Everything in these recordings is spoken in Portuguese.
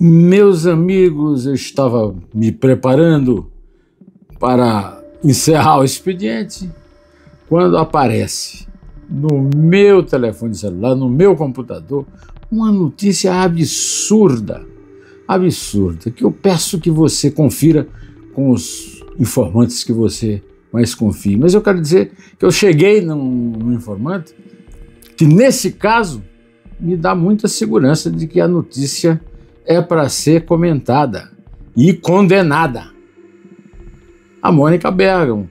Meus amigos, eu estava me preparando para encerrar o expediente quando aparece no meu telefone celular, no meu computador, uma notícia absurda, que eu peço que você confira com os informantes que você mais confie. Mas eu quero dizer que eu cheguei num informante que, nesse caso, me dá muita segurança de que a notícia é para ser comentada e condenada. A Mônica Bergamo,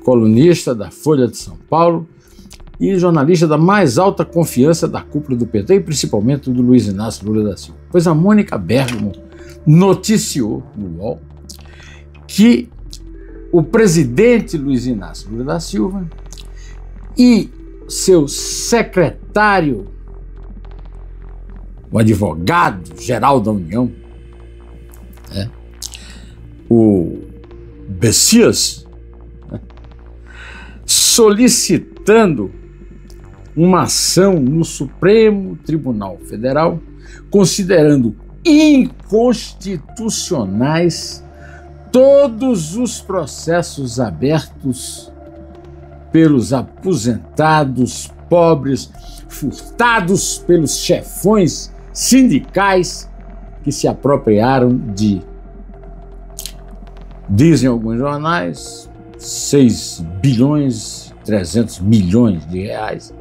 colunista da Folha de São Paulo e jornalista da mais alta confiança da cúpula do PT e principalmente do Luiz Inácio Lula da Silva. Pois a Mônica Bergamo noticiou no UOL que o presidente Luiz Inácio Lula da Silva e seu secretário, o advogado-geral da União, o Bessias, solicitando uma ação no Supremo Tribunal Federal, considerando inconstitucionais todos os processos abertos pelos aposentados pobres, furtados pelos chefões sindicais que se apropriaram de, dizem alguns jornais, 6 bilhões 300 milhões de reais.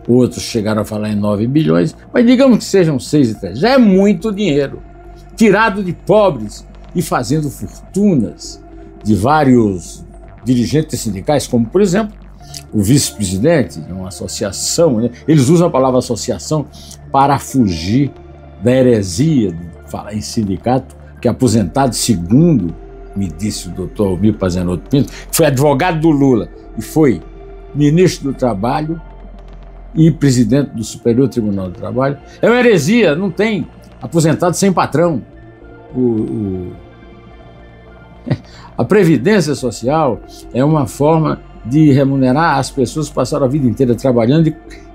Outros chegaram a falar em 9 bilhões, mas digamos que sejam 6 e 3. Já é muito dinheiro, tirado de pobres e fazendo fortunas de vários dirigentes sindicais, como, por exemplo, o vice-presidente de uma associação, né? Eles usam a palavra associação para fugir da heresia de falar em sindicato, que aposentado, segundo me disse o doutor Almir Pazianotto Pinto, que foi advogado do Lula e foi ministro do Trabalho e presidente do Superior Tribunal do Trabalho. É uma heresia, não tem aposentado sem patrão. A Previdência Social é uma forma de remunerar as pessoas que passaram a vida inteira trabalhando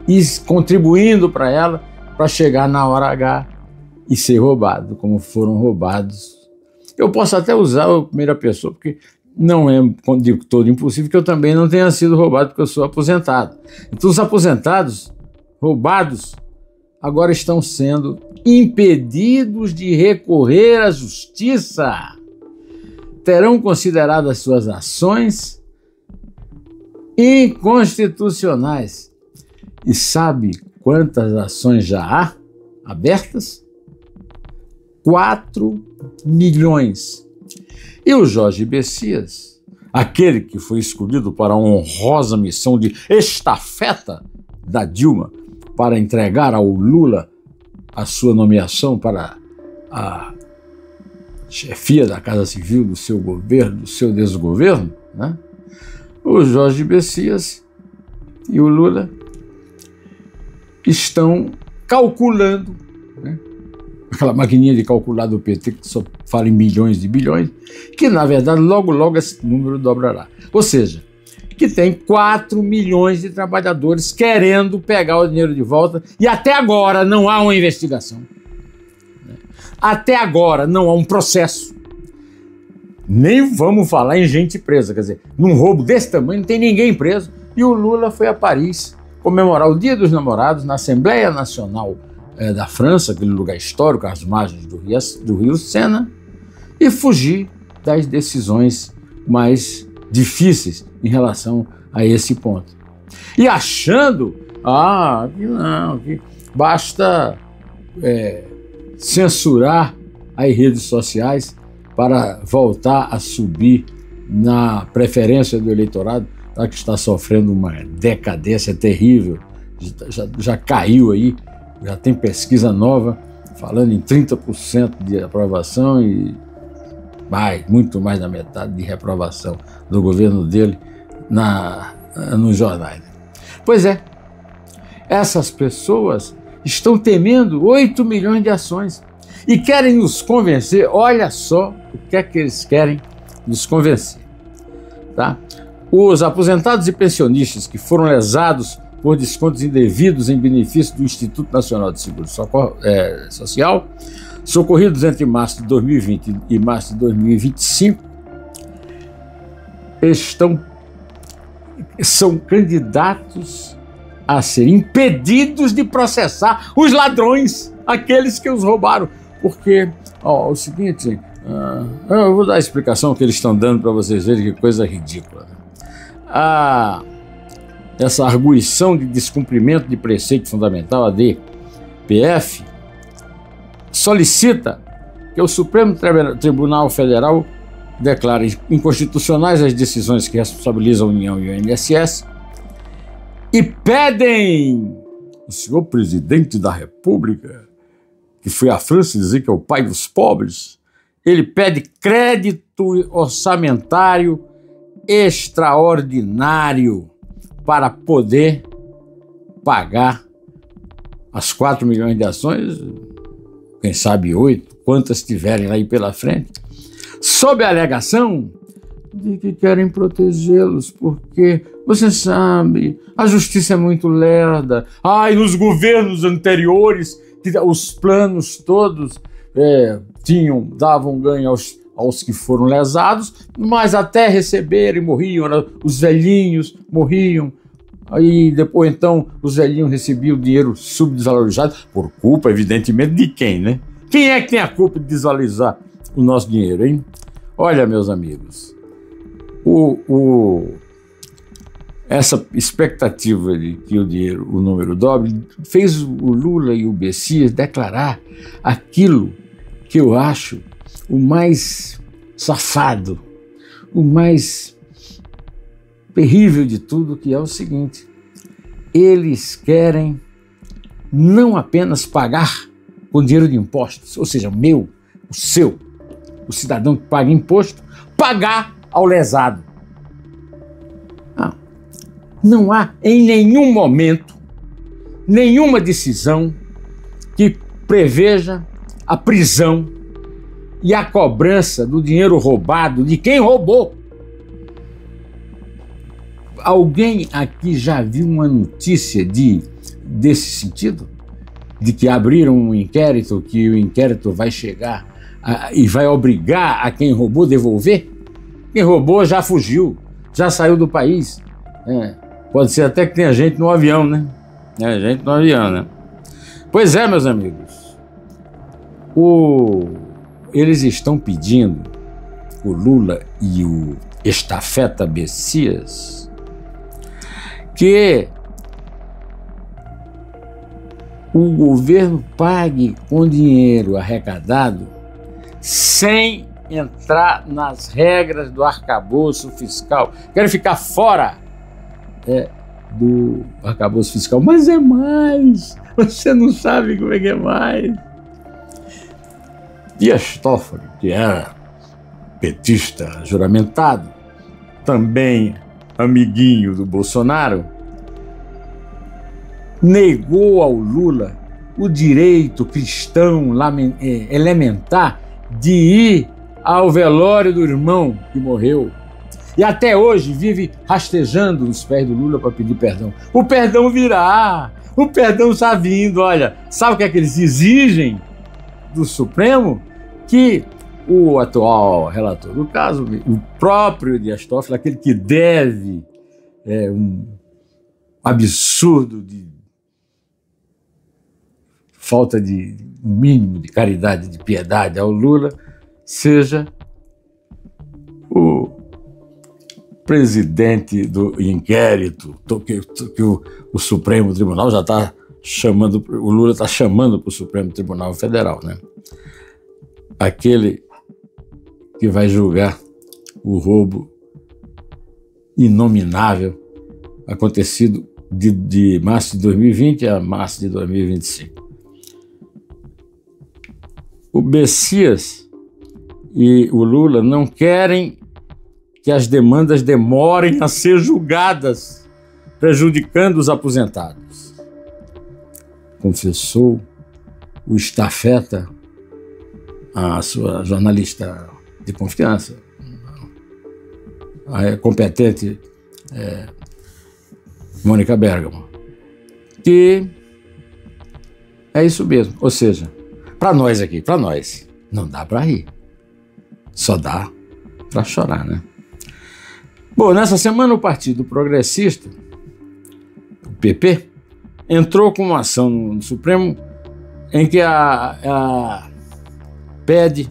e contribuindo para ela, para chegar na hora H e ser roubado, como foram roubados. Eu posso até usar a primeira pessoa, porque não é de todo impossível que eu também não tenha sido roubado, porque eu sou aposentado. Então os aposentados roubados agora estão sendo impedidos de recorrer à justiça. Terão considerado as suas ações inconstitucionais. E sabe quantas ações já há abertas? 4 milhões. E o Jorge Bessias, aquele que foi escolhido para a honrosa missão de estafeta da Dilma para entregar ao Lula a sua nomeação para a chefia da Casa Civil do seu governo, do seu desgoverno, né? O Jorge Bessias e o Lula estão calculando, né? Aquela maquininha de calcular do PT que só fala em milhões de bilhões, que na verdade logo esse número dobrará. Ou seja, que tem 4 milhões de trabalhadores querendo pegar o dinheiro de volta e até agora não há uma investigação. Até agora não há um processo. Nem vamos falar em gente presa, quer dizer, num roubo desse tamanho não tem ninguém preso. E o Lula foi a Paris comemorar o Dia dos Namorados na Assembleia Nacional da França, aquele lugar histórico, às margens do Rio Sena, e fugir das decisões mais difíceis em relação a esse ponto. E achando que basta censurar as redes sociais para voltar a subir na preferência do eleitorado, que está sofrendo uma decadência terrível, já caiu aí, já tem pesquisa nova falando em 30% de aprovação e muito mais da metade de reprovação do governo dele nos jornais. Pois é, essas pessoas estão temendo 8 milhões de ações e querem nos convencer. Olha só o que é que eles querem nos convencer, tá? Os aposentados e pensionistas que foram lesados por descontos indevidos em benefício do Instituto Nacional de Seguro Social, socorridos entre março de 2020 e março de 2025, são candidatos a serem impedidos de processar os ladrões, aqueles que os roubaram. Porque, o seguinte, eu vou dar a explicação que eles estão dando para vocês verem que coisa ridícula. Essa arguição de descumprimento de preceito fundamental, a DPF, solicita que o Supremo Tribunal Federal declare inconstitucionais as decisões que responsabilizam a União e o INSS e pedem o senhor presidente da República, que foi à França dizer que é o pai dos pobres, ele pede crédito orçamentário extraordinário para poder pagar as 4 milhões de ações, quem sabe 8, quantas tiverem aí pela frente, sob a alegação de que querem protegê-los, porque, você sabe, a justiça é muito lerda. E nos governos anteriores, os planos todos davam ganho aos que foram lesados, mas até receberem morriam, os velhinhos morriam. Aí depois, então, os velhinhos recebiam dinheiro subdesvalorizado, por culpa, evidentemente, de quem, né? Quem é que tem a culpa de desvalorizar o nosso dinheiro, hein? Olha, meus amigos, essa expectativa de que o número dobre fez o Lula e o Messias declarar aquilo que eu acho o mais safado, o mais terrível de tudo, que é o seguinte: eles querem não apenas pagar com dinheiro de impostos, ou seja, o seu, o cidadão que paga imposto, pagar ao lesado. Não há em nenhum momento nenhuma decisão que preveja a prisão e a cobrança do dinheiro roubado de quem roubou. Alguém aqui já viu uma notícia desse sentido? De que abriram um inquérito, que o inquérito vai chegar e vai obrigar a quem roubou a devolver? Quem roubou já fugiu, já saiu do país. Pode ser até que tenha gente no avião, né? Gente no avião, né? Pois é, meus amigos. Eles estão pedindo, o Lula e o estafeta Messias, que o governo pague com dinheiro arrecadado sem entrar nas regras do arcabouço fiscal. Querem ficar fora do arcabouço fiscal. Mas é mais. Você não sabe como é que é mais. Dias Toffoli, que era petista juramentado, também amiguinho do Bolsonaro, negou ao Lula o direito cristão elementar de ir ao velório do irmão que morreu. E até hoje vive rastejando nos pés do Lula para pedir perdão. O perdão virá, o perdão está vindo. Olha, sabe o que é que eles exigem do Supremo? Que o atual relator do caso, o próprio Dias Toffoli, aquele que deve um absurdo de falta de um mínimo de caridade, de piedade ao Lula, seja o presidente do inquérito que o Supremo Tribunal já está chamando, o Lula está chamando para o Supremo Tribunal Federal, né? Aquele que vai julgar o roubo inominável acontecido de março de 2020 a março de 2025. O Messias e o Lula não querem que as demandas demorem a ser julgadas, prejudicando os aposentados. Confessou o estafeta, a sua jornalista de confiança, a competente Mônica Bergamo. que é isso mesmo. Ou seja, para nós aqui, para nós, não dá para rir. Só dá para chorar, né? Bom, nessa semana o Partido Progressista, o PP, entrou com uma ação no Supremo em que pede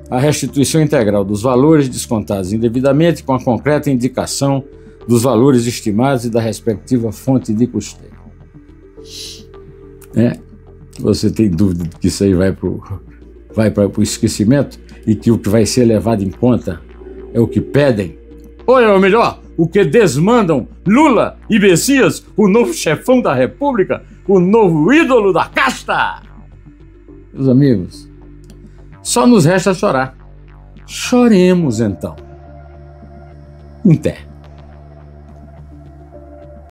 a restituição integral dos valores descontados indevidamente com a concreta indicação dos valores estimados e da respectiva fonte de custeio. Você tem dúvida de que isso aí vai para o esquecimento e que o que vai ser levado em conta é o que pedem? Ou é melhor, o que desmandam Lula e Messias, o novo chefão da República, o novo ídolo da casta? Meus amigos, só nos resta chorar. Choremos então. Em pé.